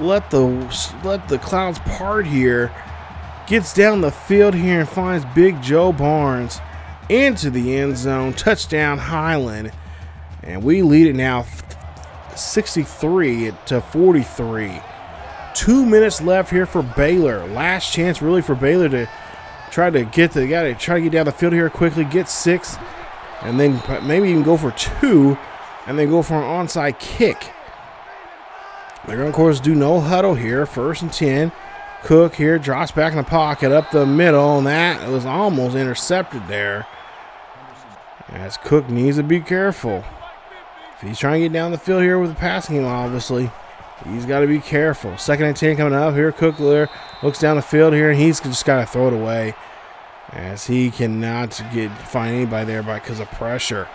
Let the clouds part here. Gets down the field here and finds Big Joe Barnes into the end zone. Touchdown Highland. And we lead it now 63 to 43. 2 minutes left here for Baylor. Last chance really for Baylor to try to get down the field here quickly, get 6, and then maybe even go for 2, and then go for an onside kick. They're going to, of course, do no huddle here. 1st and 10. Cook here drops back in the pocket up the middle, and that was almost intercepted there. As Cook needs to be careful. If he's trying to get down the field here with the passing game, obviously, he's got to be careful. 2nd and 10 coming up here. Cook there looks down the field here, and he's just got to throw it away, as he cannot find anybody there because of pressure.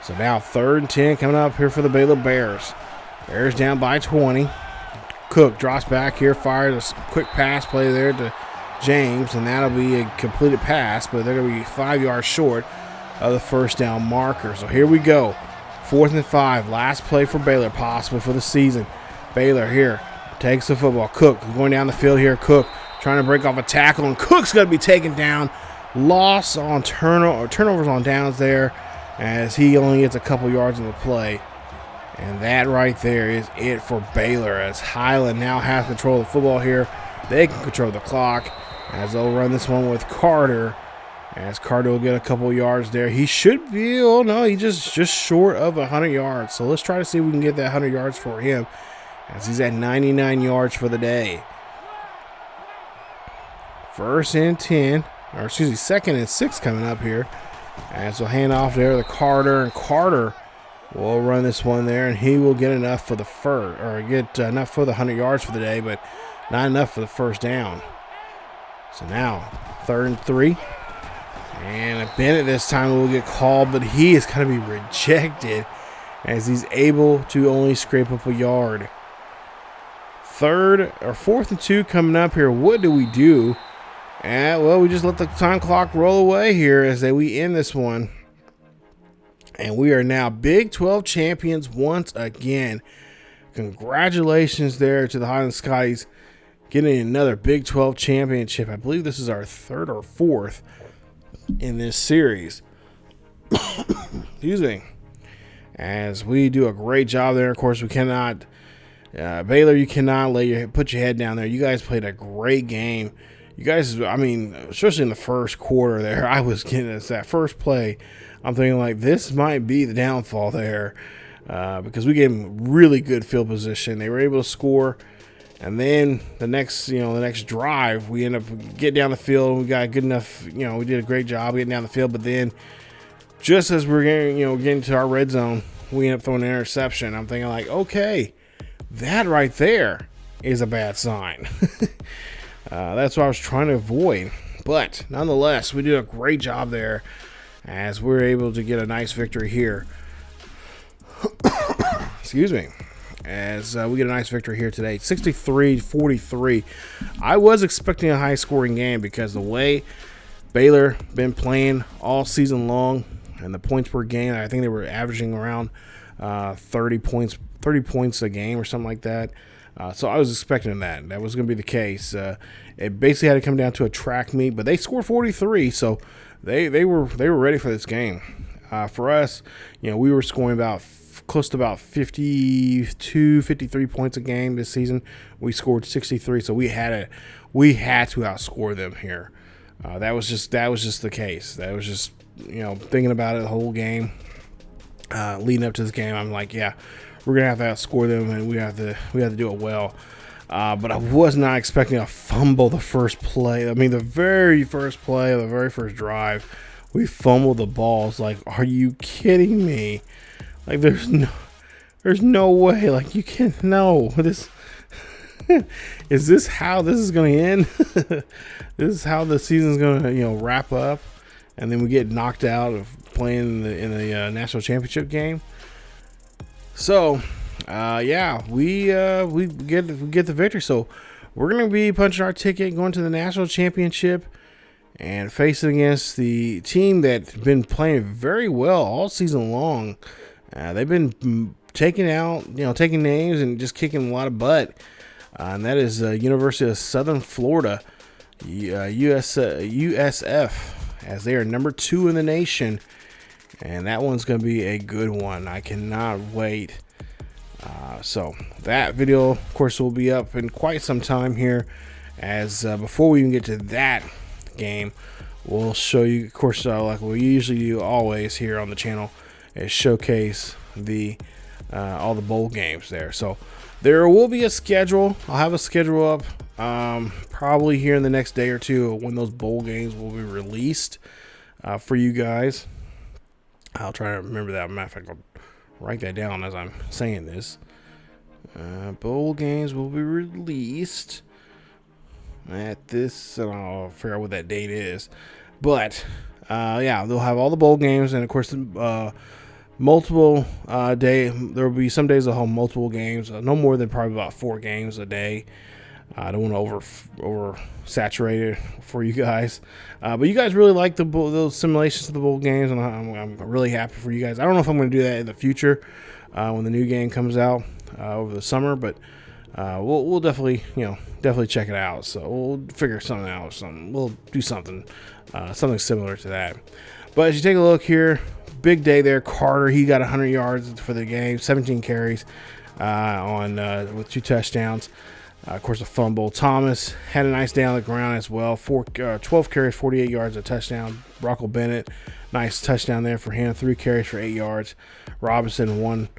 So now 3rd and 10 coming up here for the Baylor Bears. Bears down by 20. Cook drops back here, fires a quick pass play there to James, and that'll be a completed pass, but they're going to be 5 yards short of the 1st down marker. So here we go. 4th and 5. Last play for Baylor, possibly for the season. Baylor here takes the football. Cook going down the field here. Cook trying to break off a tackle, and Cook's going to be taken down. Loss on turnovers on downs there, as he only gets a couple yards on the play. And that right there is it for Baylor, as Highland now has control of the football here. They can control the clock, as they'll run this one with Carter. As Carter will get a couple yards there. He should be, oh no, he's just short of 100 yards. So let's try to see if we can get that 100 yards for him, as he's at 99 yards for the day. 1st and 10, or excuse me, 2nd and 6 coming up here. As we'll hand off there to Carter, and Carter will run this one there, and he will get enough for the enough for the 100 yards for the day, but not enough for the 1st down. So now 3rd and 3, and Bennett this time will get called, but he is going to be rejected, as he's able to only scrape up a yard. 4th and 2 coming up here. What do we do? Well, we just let the time clock roll away here as we end this one. And we are now Big 12 champions once again. Congratulations there to the Highland Scotties, getting another Big 12 championship. I believe this is our 3rd or 4th in this series. Excuse me. As we do a great job there. Of course, we cannot, Baylor, you cannot put your head down there. You guys played a great game. You guys, I mean, especially in the 1st quarter there, I was getting this, that first play. I'm thinking like this might be the downfall there, because we gave them really good field position. They were able to score, and then the next drive, we end up getting down the field. We got good enough, we did a great job getting down the field. But then, just as we're getting to our red zone, we end up throwing an interception. I'm thinking like, okay, that right there is a bad sign. That's what I was trying to avoid. But nonetheless, we did a great job there, as we're able to get a nice victory here. Excuse me. As we get a nice victory here today, 63-43. I was expecting a high-scoring game because the way Baylor been playing all season long, and the points per game, I think they were averaging around 30 points a game or something like that. So I was expecting that. That was going to be the case. It basically had to come down to a track meet, but they scored 43, so they were ready for this game. For us, we were scoring close to about 52, 53 points a game this season. We scored 63, so we had to outscore them here. That was just the case. That was just thinking about it the whole game, leading up to this game. I'm like, yeah, we're gonna have to outscore them, and we have to do it well. But I was not expecting a fumble the first play. I mean, the very first play of the very first drive, we fumbled the ball. It's like, are you kidding me? Like, there's no way. Like, you can't. No, this is this how this is going to end? This is how the season's going to wrap up, and then we get knocked out of playing in the national championship game. So, yeah, we get the victory. So we're going to be punching our ticket, going to the national championship, and facing against the team that's been playing very well all season long. They've been taking names and just kicking a lot of butt. And that is University of Southern Florida, USF, as they are number 2 in the nation. And that one's going to be a good one. I cannot wait So that video, of course, will be up in quite some time here. As before we even get to that game, we'll show you, of course, like we usually do always here on the channel, is showcase the all the bowl games there. So there will be a schedule. I'll have a schedule up probably here in the next day or two when those bowl games will be released for you guys. I'll try to remember that. Matter of fact, I'll write that down as I'm saying this. Bowl games will be released at this, and I'll figure out what that date is. But yeah, they'll have all the bowl games, and of course multiple day. There will be some days they'll have multiple games, no more than probably about 4 games a day. I don't want to over saturate it for you guys, but you guys really like those simulations of the bowl games, and I'm really happy for you guys. I don't know if I'm going to do that in the future when the new game comes out over the summer, but we'll definitely definitely check it out. So we'll figure something out. We'll do something similar to that. But as you take a look here, big day there. Carter, he got 100 yards for the game, 17 carries with 2 touchdowns. Of course, a fumble. Thomas had a nice day on the ground as well. 12 carries, 48 yards, a touchdown. Rocco Bennett, nice touchdown there for him. 3 carries for 8 yards. Robinson, 1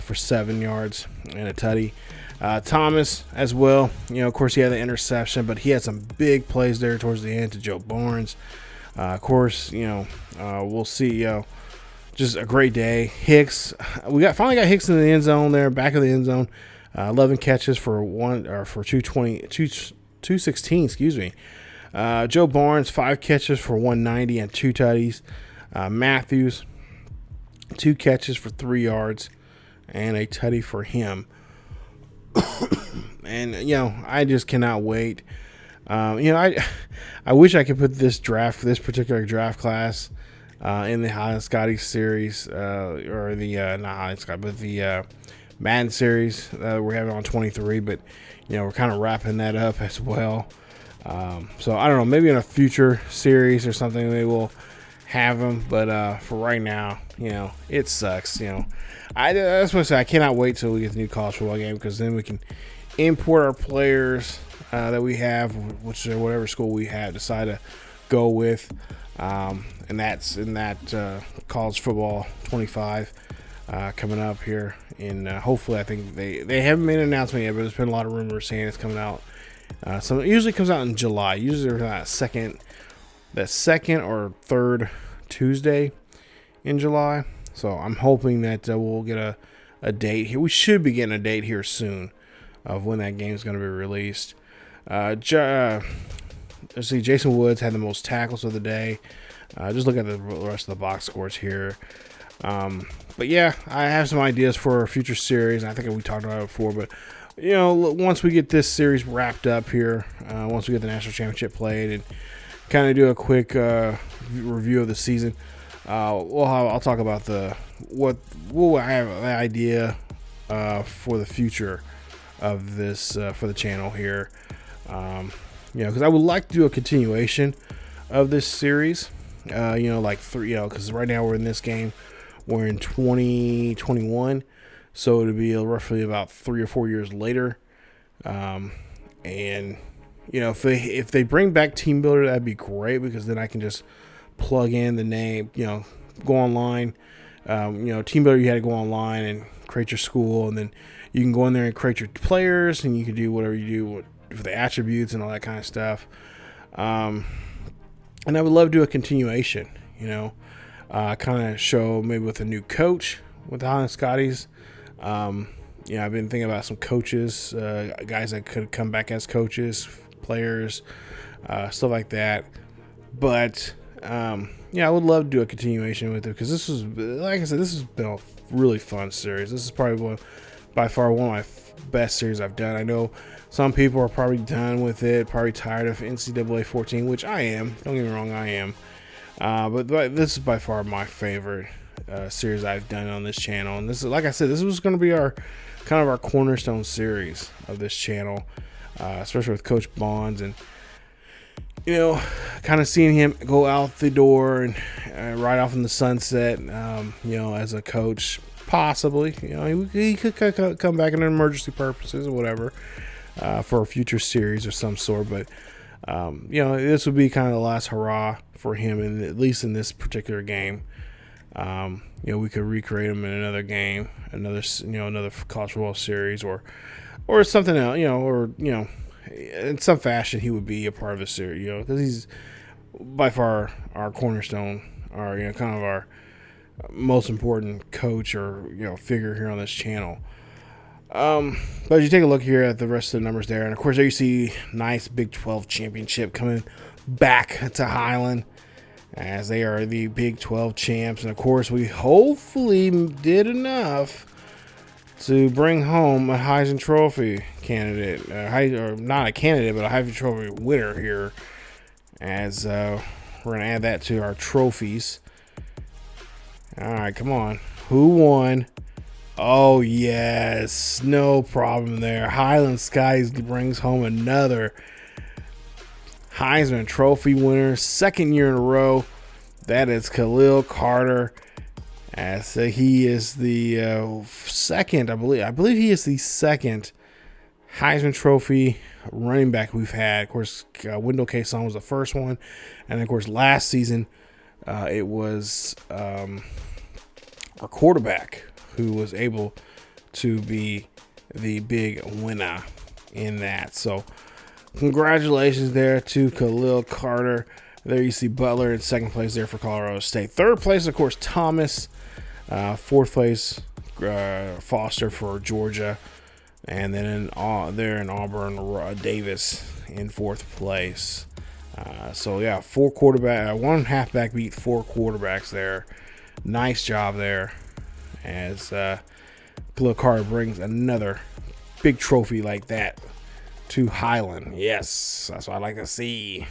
for 7 yards and a tutty. Thomas as well. Of course, he had the interception, but he had some big plays there towards the end to Joe Barnes. Of course, we'll see. Just a great day. Hicks, we finally got Hicks in the end zone there, back of the end zone. 11 catches for 216. Excuse me. Joe Barnes, 5 catches for 190 and 2 tutties. Matthews, 2 catches for 3 yards and a tutty for him. And I just cannot wait. I wish I could put this particular draft class in the Highland Scotties series, or the not Highland Scotties, but the Madden series we're having on 23. But we're kind of wrapping that up as well. So I don't know, maybe in a future series or something they will have them. But for right now, it sucks. That's what I say. I cannot wait till we get the new college football game, because then we can import our players that we have, which is whatever school we decide to go with, and that's in that college football 25 coming up here. And hopefully, I think they haven't made an announcement yet, but there's been a lot of rumors saying it's coming out. So it usually comes out in July. Usually there's that second or third Tuesday in July. So I'm hoping that we'll get a date here. We should be getting a date here soon of when that game is going to be released. Let's see, Jason Woods had the most tackles of the day. Just look at the rest of the box scores here. But yeah, I have some ideas for a future series. I think we talked about it before, but once we get this series wrapped up here, once we get the national championship played, and kind of do a quick review of the season, I'll talk about what I have an idea for the future of this for the channel here. Because I would like to do a continuation of this series. Because right now we're in this game. We're in 2021, so it'll be roughly about 3 or 4 years later. And if they bring back Teambuilder, that'd be great, because then I can just plug in the name. Go online. Teambuilder, you had to go online and create your school, and then you can go in there and create your players, and you can do whatever you do for the attributes and all that kind of stuff. And I would love to do a continuation. Kind of show maybe with a new coach with the Highland Scotties. I've been thinking about some coaches, guys that could come back as coaches, players, stuff like that. But I would love to do a continuation with it, because this was, like I said, this has been a really fun series. This is probably by far one of my best series I've done. I know some people are probably done with it, probably tired of NCAA 14, which I am. Don't get me wrong, I am. But this is by far my favorite series I've done on this channel. And this is, like I said, this was going to be our cornerstone series of this channel, especially with Coach Bonds, and kind of seeing him go out the door and ride off in the sunset, as a coach. possibly. You know, he could come back in emergency purposes or whatever for a future series or some sort. But you know, this would be kind of the last hurrah for him, at least in this particular game. You know, we could recreate him in another game, another college football series, or something else. You know, or in some fashion, he would be a part of the series. You know, because he's by far our cornerstone, kind of our most important coach or figure here on this channel. But as you take a look here at the rest of the numbers there, and of course there you see nice Big 12 championship coming back to Highland, as they are the Big 12 champs. And of course we hopefully did enough to bring home a Heisman Trophy candidate, or not a candidate, but a Heisman Trophy winner here, as we're going to add that to our trophies. All right, come on. Who won? Oh, yes. No problem there. Highland Scotties brings home another Heisman Trophy winner. Second year in a row. That is Khalil Carter. As he is the second, I believe he is the second Heisman Trophy running back we've had. Of course, Wendell K-Son was the first one. And, of course, last season it was our quarterback who was able to be the big winner in that. So, congratulations there to Khalil Carter. There you see Butler in second place there for Colorado State. Third place, of course, Thomas. Fourth place, Foster for Georgia. And then there in Auburn, Davis in fourth place. So, yeah, one halfback beat four quarterbacks there. Nice job there, as Khalil Carter brings another big trophy like that to Highland. Yes, that's what I like to see.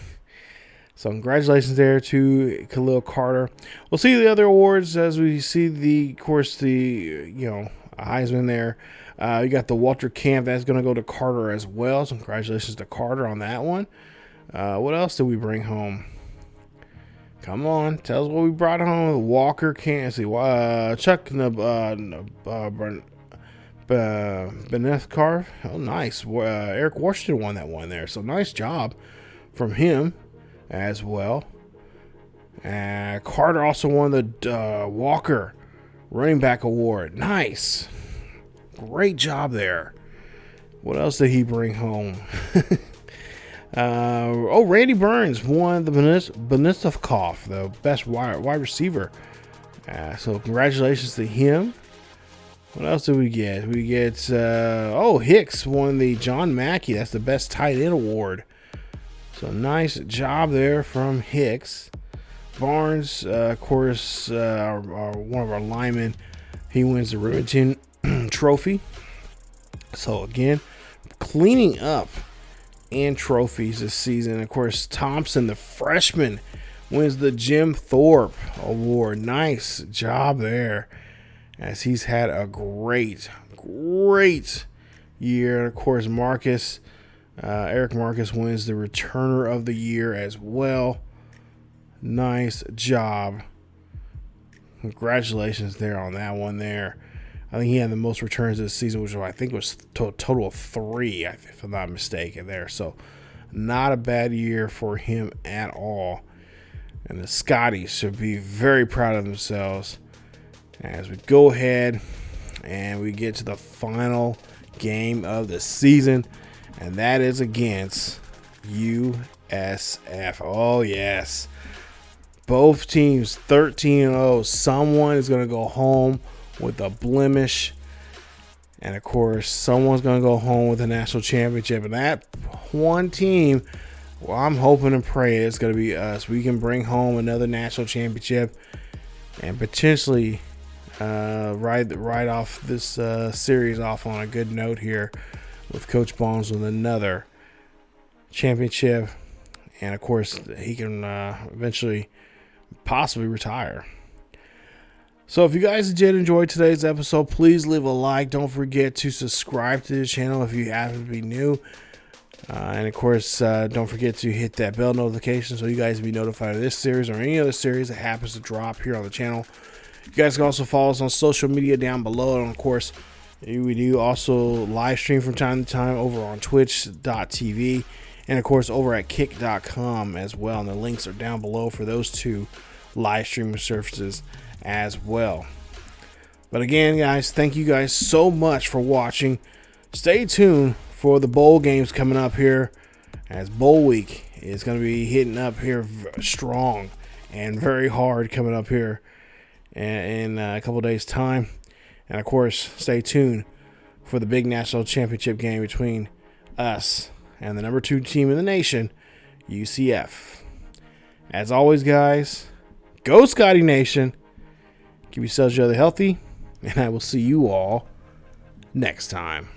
So congratulations there to Khalil Carter. We'll see the other awards as we see the Heisman there. You got the Walter Camp. That's going to go to Carter as well. So congratulations to Carter on that one. What else did we bring home? Come on, tell us what we brought home. Walker Camp. See, Chuck Benethkarv. Oh, nice. Eric Washington won that one there. So nice job from him as well. Carter also won the Walker Running Back Award. Nice. Great job there. What else did he bring home? Randy Burns won the Benithakov, the best wide receiver. So congratulations to him. What else did we get? We get Hicks won the John Mackey. That's the best tight end award. So nice job there from Hicks. Barnes, of course, one of our linemen, he wins the Remington Trophy. So again, cleaning up and trophies this season. Of course, Thompson, the freshman, wins the Jim Thorpe Award. Nice job there, as he's had a great year. Of course, Eric Marcus wins the Returner of the Year as well. Nice job. Congratulations there on that one there. I think he had the most returns this season, which I think was a total of 3, if I'm not mistaken there. So, not a bad year for him at all. And the Scotties should be very proud of themselves as we go ahead and we get to the final game of the season. And that is against USF. Oh, yes. Both teams 13-0. Someone is going to go home with a blemish, and of course someone's going to go home with a national championship, and that one team, well, I'm hoping and praying it's going to be us. We can bring home another national championship and potentially ride off this series off on a good note here with Coach Bones with another championship, and of course he can eventually possibly retire. So if you guys did enjoy today's episode, please leave a like. Don't forget to subscribe to the channel if you happen to be new. And of course, don't forget to hit that bell notification so you guys be notified of this series or any other series that happens to drop here on the channel. You guys can also follow us on social media down below. And of course, we do also live stream from time to time over on twitch.tv and of course over at kick.com as well. And the links are down below for those two live streaming services as well. But again, guys, thank you guys so much for watching. Stay tuned for the bowl games coming up here, as bowl week is going to be hitting up here strong and very hard coming up here in a couple days time. And of course, stay tuned for the big national championship game between us and the number 2 team in the nation, UCF. As always, guys, go Scotty Nation. Keep yourselves other healthy, and I will see you all next time.